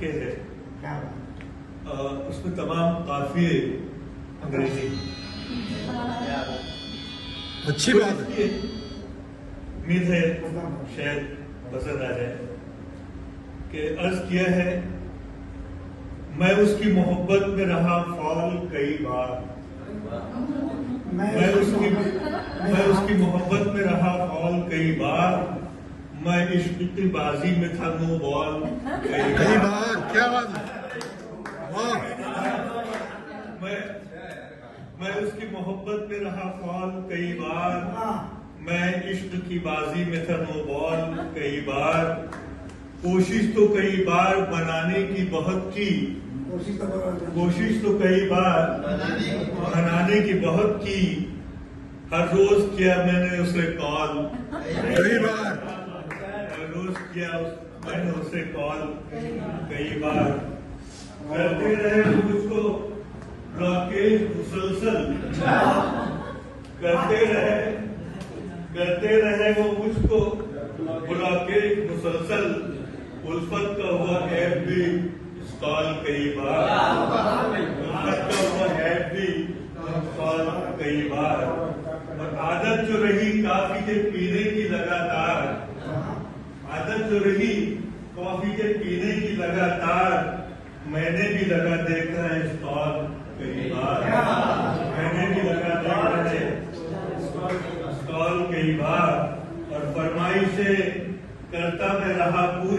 के है, उसमें तमाम काफिये अंग्रेजी। अच्छी बात है। उम्मीद है शायद पसंद आ जाए कि अर्ज किया है, मैं उसकी मोहब्बत में रहा फौल कई बार, मैं उसकी मोहब्बत में रहा फौल कई बार, मैं इश्क की बाजी में था नो बॉल कई बार। क्या बात है, वाह। मैं उसकी मोहब्बत में रहा फौल कई बार, मैं इश्क की बाजी में था नो बॉल कई बार, कोशिश तो कई बार बनाने की बहुत की, कोशिश तो कई बार बनाने की बहुत की, हर रोज किया मैंने उसे कॉल कई बार, हर रोज किया मैंने उसे कॉल कई बार, करते रहे मुझको ब्लॉकेज मुसलसल, करते रहे वो मुझको ब्लॉकेज मुसलसल, उल्फत का हुआ ऐप भी इंस्टॉल कई बार, उल्फत का हुआ ऐप भी इंस्टॉल कई बार, और आदत जो रही काफी के पीने की लगातार, आदत जो रही कॉफी के पीने की लगातार, मैंने भी लगा देखा है इंस्टॉल कई बार, मैंने भी लगा देखा है इंस्टॉल कई बार, और फरमाइशें करता मैं रहा पूरी